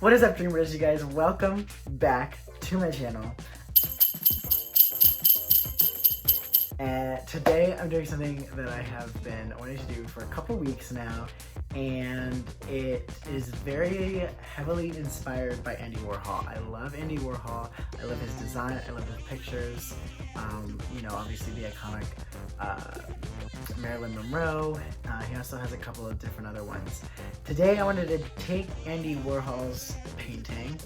What is up, dreamers? You guys, welcome back to my channel. And today I'm doing something that I have been wanting to do for a couple weeks now, and it is very heavily inspired by Andy Warhol. I love Andy Warhol. I love his design. I love his pictures. You know, obviously the iconic Marilyn Monroe. He also has a couple of different other ones. Today I wanted to take Andy Warhol's painting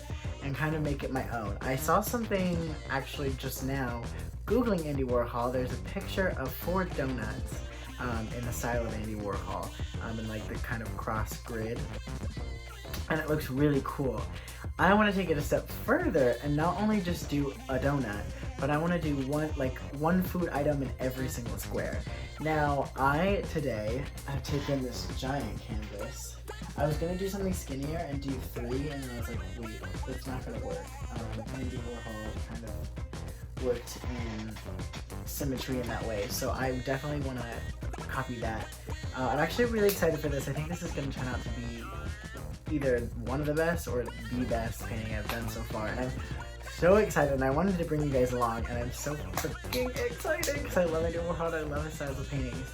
and kind of make it my own. I saw something actually just now, Googling Andy Warhol. There's a picture of 4 donuts in the style of Andy Warhol, in like the kind of cross grid, and it looks really cool. I want to take it a step further and not only just do a donut, but I want to do one food item in every single square. Now, today have taken this giant canvas. I was gonna do something skinnier and do 3, and then I was like, wait, that's not gonna work. Andy Warhol kind of worked in symmetry in that way, so I definitely want to copy that. I'm actually really excited for this. I think this is going to turn out to be either one of the best or the best painting I've done so far, and I'm so excited, and I wanted to bring you guys along, and I'm so freaking excited because I love Andy Warhol. I love his styles of paintings.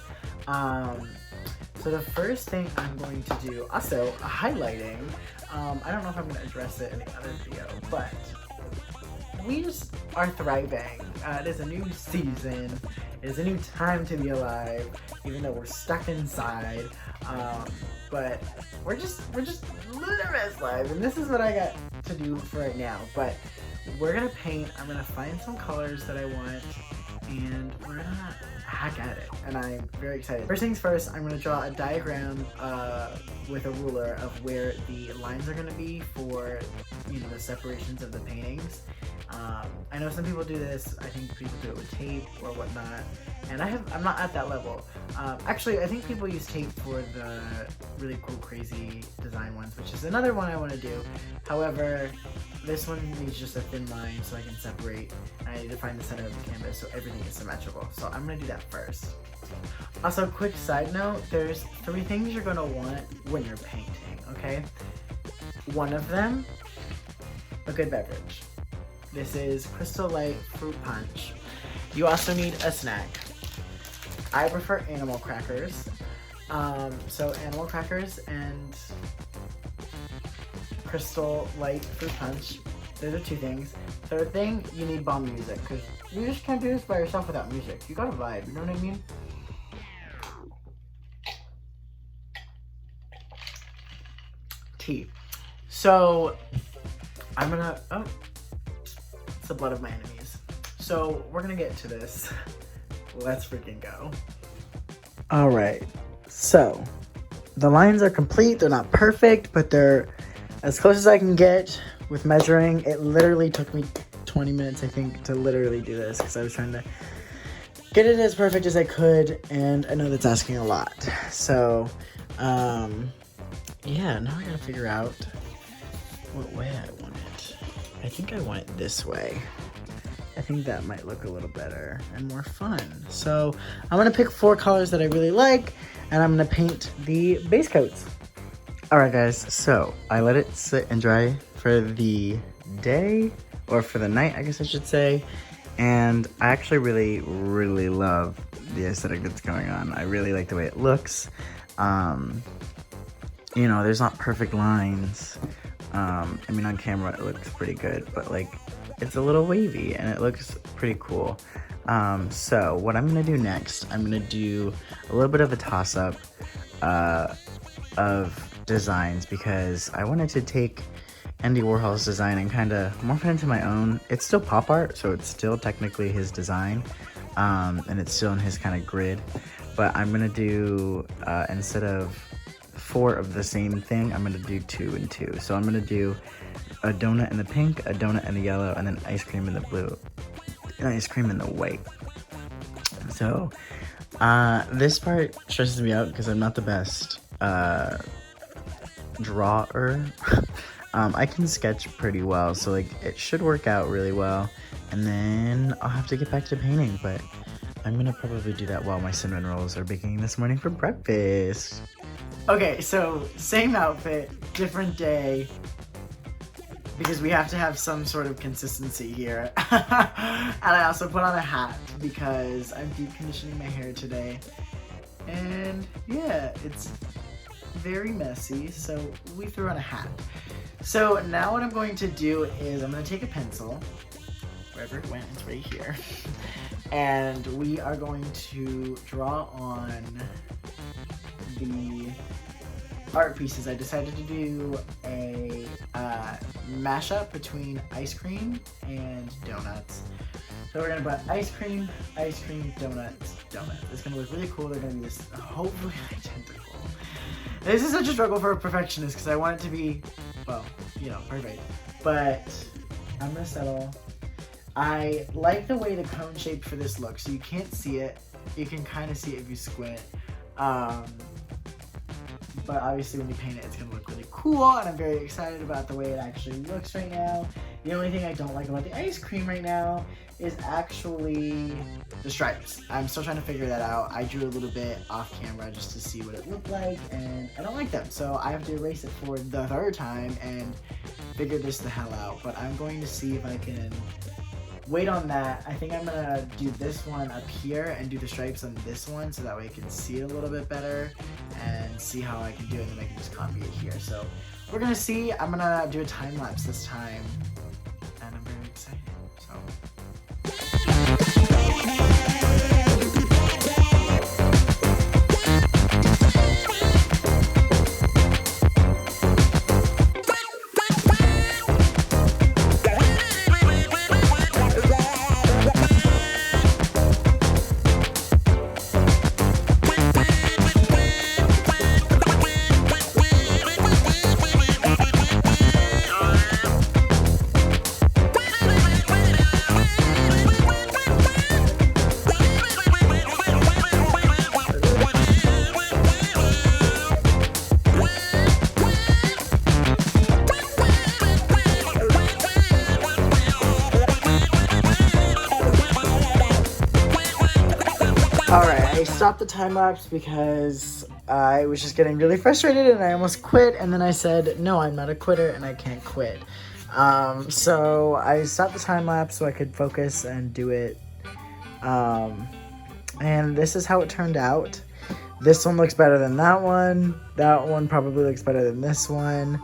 So the first thing I'm going to do, also highlighting, I don't know if I'm going to address it in the other video, but we just are thriving. It is a new season. It is a new time to be alive, even though we're stuck inside. But we're just living our best life, and this is what I got to do for right now. But we're gonna paint. I'm gonna find some colors that I want, and we're gonna hack at it. And I'm very excited. First things first, I'm gonna draw a diagram with a ruler of where the lines are gonna be for, you know, the separations of the paintings. I know some people do this. I think people do it with tape or whatnot, and I'm not at that level. Actually, I think people use tape for the really cool, crazy design ones, which is another one I want to do. However, this one needs just a thin line so I can separate. I need to find the center of the canvas so everything is symmetrical. So I'm gonna do that first. Also, quick side note, there's 3 things you're gonna want when you're painting, okay? One of them, a good beverage. This is Crystal Light Fruit Punch. You also need a snack. I prefer animal crackers. So animal crackers and Crystal Light Fruit Punch. Those are 2 things. Third thing, you need bomb music, because you just can't do this by yourself without music. You gotta vibe, you know what I mean? Tea. So I'm gonna, it's the blood of my enemies. So we're gonna get to this. Let's freaking go. All right, so the lines are complete. They're not perfect, but they're as close as I can get with measuring. It literally took me 20 minutes, I think, to literally do this because I was trying to get it as perfect as I could, and I know that's asking a lot. So, yeah, now I gotta figure out what way I want it. I think I want it this way. I think that might look a little better and more fun. So I'm gonna pick 4 colors that I really like, and I'm gonna paint the base coats. All right, guys, so I let it sit and dry for the day, or for the night, I guess I should say. And I actually really, really love the aesthetic that's going on. I really like the way it looks. You know, there's not perfect lines. I mean, on camera it looks pretty good, but like, it's a little wavy and it looks pretty cool. So what I'm gonna do next, I'm gonna do a little bit of a toss-up of designs, because I wanted to take Andy Warhol's design and kind of morph it into my own. It's still pop art, so it's still technically his design, and it's still in his kind of grid, but I'm gonna do, instead of 4 of the same thing, I'm gonna do 2 and 2. So I'm gonna do a donut in the pink, a donut in the yellow, and then ice cream in the blue, and ice cream in the white. So this part stresses me out because I'm not the best drawer. I can sketch pretty well, so like it should work out really well, and then I'll have to get back to painting, but I'm gonna probably do that while my cinnamon rolls are baking this morning for breakfast. Okay, so same outfit, different day. because we have to have some sort of consistency here. And I also put on a hat because I'm deep conditioning my hair today. And yeah, it's very messy, so we threw on a hat. So now what I'm going to do is I'm going to take a pencil, wherever it went, it's right here, and we are going to draw on the art pieces. I decided to do a mashup between ice cream and donuts. So we're gonna put ice cream, donuts, donut. It's gonna look really cool. They're gonna be this, hopefully identical. This is such a struggle for a perfectionist because I want it to be, well, you know, perfect. But I'm gonna settle. I like the way the cone shape for this looks. So you can't see it. You can kind of see it if you squint. But obviously when you paint it, it's gonna look really cool, and I'm very excited about the way it actually looks right now. The only thing I don't like about the ice cream right now is actually the stripes. I'm still trying to figure that out. I drew a little bit off camera just to see what it looked like, and I don't like them. So I have to erase it for the third time and figure this the hell out. But I'm going to see if I can wait on that. I think I'm gonna do this one up here and do the stripes on this one so that way I can see it a little bit better and see how I can do it, and then I can just copy it here. So we're gonna see. I'm gonna do a time lapse this time, and I'm very excited. So. Alright, I stopped the time lapse because I was just getting really frustrated and I almost quit, and then I said, no, I'm not a quitter and I can't quit. So I stopped the time lapse so I could focus and do it. And this is how it turned out. This one looks better than that one. That one probably looks better than this one.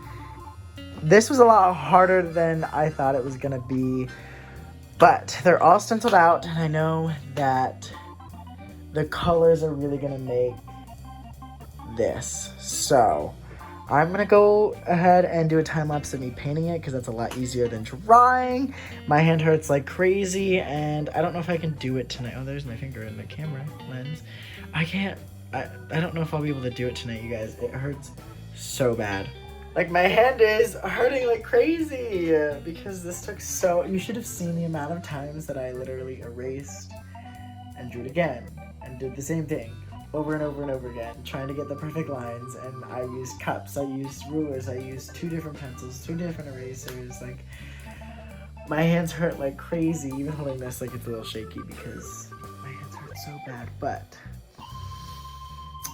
This was a lot harder than I thought it was gonna be, but they're all stenciled out, and I know that the colors are really gonna make this. So I'm gonna go ahead and do a time lapse of me painting it because that's a lot easier than drawing. My hand hurts like crazy, and I don't know if I can do it tonight. Oh, there's my finger in the camera lens. I don't know if I'll be able to do it tonight, you guys. It hurts so bad. Like, my hand is hurting like crazy because this took so... You should have seen the amount of times that I literally erased and drew it again and did the same thing over and over and over again, trying to get the perfect lines. And I used cups, I used rulers, I used 2 different pencils, 2 different erasers. Like, my hands hurt like crazy. Even holding this, like, it's a little shaky because my hands hurt so bad. But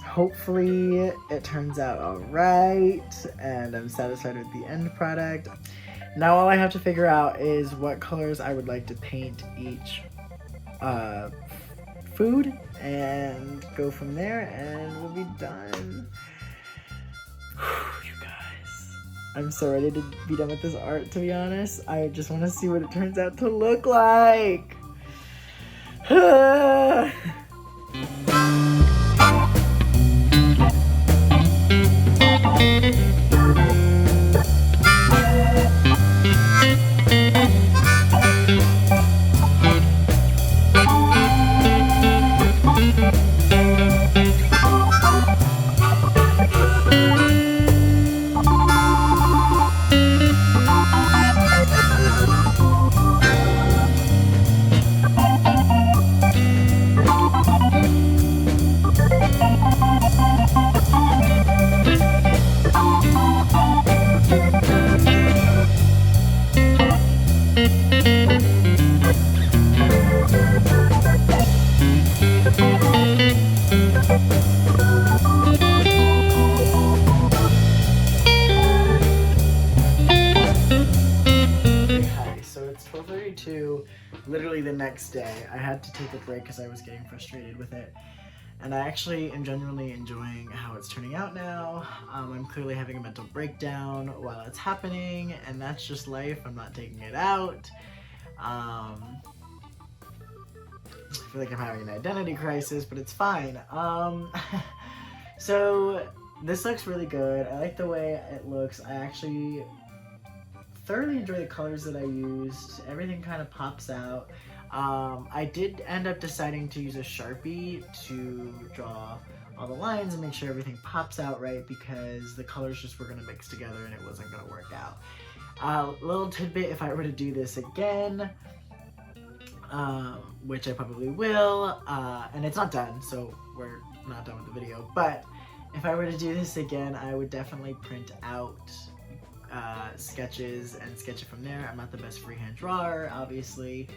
hopefully it turns out all right, and I'm satisfied with the end product. Now all I have to figure out is what colors I would like to paint each food, and go from there, and we'll be done. You guys, I'm so ready to be done with this art, to be honest. I just want to see what it turns out to look like. literally the next day. I had to take a break because I was getting frustrated with it. And I actually am genuinely enjoying how it's turning out now. I'm clearly having a mental breakdown while it's happening, and that's just life. I'm not taking it out. I feel like I'm having an identity crisis, but it's fine. So this looks really good. I like the way it looks. I actually thoroughly enjoy the colors that I used. Everything kind of pops out. I did end up deciding to use a Sharpie to draw all the lines and make sure everything pops out right, because the colors just were going to mix together and it wasn't going to work out. Little tidbit, if I were to do this again, which I probably will, and it's not done, so we're not done with the video, but if I were to do this again, I would definitely print out sketches and sketch it from there. I'm not the best freehand drawer, obviously,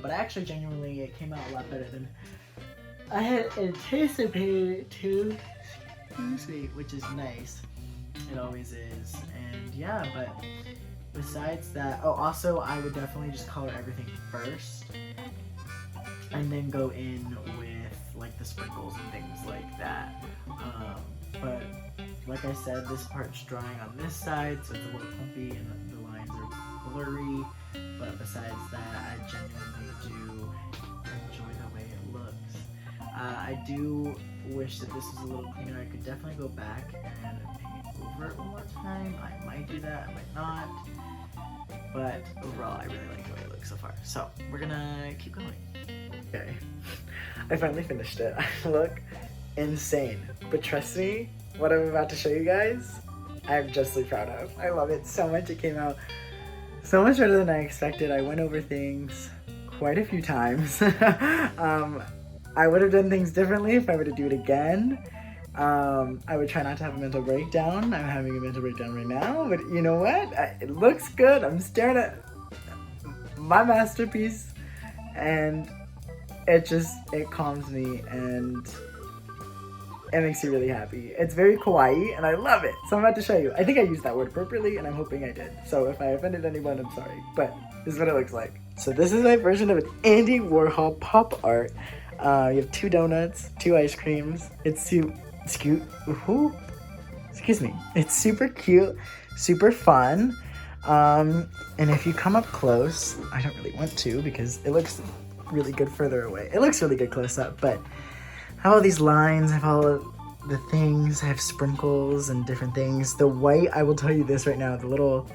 but I actually genuinely, it came out a lot better than I had anticipated it to, excuse me, which is nice. It always is. And yeah, but besides that, oh, also I would definitely just color everything first and then go in with like the sprinkles and things like that. But like I said, this part's drying on this side, so it's a little clumpy and the lines are blurry. But besides that, I genuinely do enjoy the way it looks. I do wish that this was a little cleaner. I could definitely go back and paint over it one more time. I might do that, I might not. But overall, I really like the way it looks so far. So we're gonna keep going. Okay, I finally finished it. I look insane, but trust me, what I'm about to show you guys, I'm justly proud of. I love it so much. It came out so much better than I expected. I went over things quite a few times. I would have done things differently if I were to do it again. I would try not to have a mental breakdown. I'm having a mental breakdown right now, but you know what? It looks good. I'm staring at my masterpiece, and it calms me and it makes me really happy. It's very kawaii and I love it. So I'm about to show you. I think I used that word appropriately and I'm hoping I did. So if I offended anyone, I'm sorry, but this is what it looks like. So this is my version of an Andy Warhol pop art. You have 2 donuts, 2 ice creams. It's cute. Excuse me. It's super cute, super fun. And if you come up close, I don't really want to because it looks really good further away. It looks really good close up, but I have all these lines, I have all of the things, I have sprinkles and different things. The white, I will tell you this right now, the little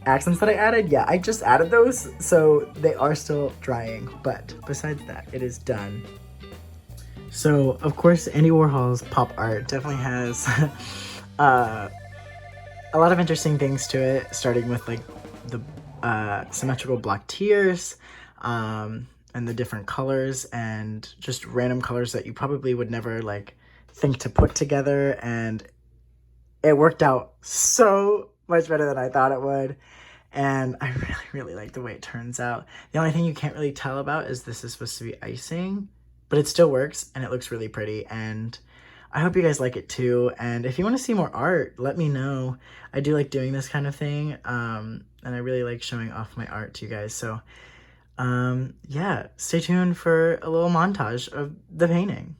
accents that I added, yeah, I just added those, so they are still drying, but besides that, it is done. So, of course, Andy Warhol's pop art definitely has a lot of interesting things to it, starting with like the symmetrical block tiers, and the different colors and just random colors that you probably would never like think to put together, and it worked out so much better than I thought it would, and I really like the way it turns out. The only thing you can't really tell about is this is supposed to be icing, but it still works and it looks really pretty, and I hope you guys like it too. And if you want to see more art, let me know. I do like doing this kind of thing, and I really like showing off my art to you guys, so yeah, stay tuned for a little montage of the painting.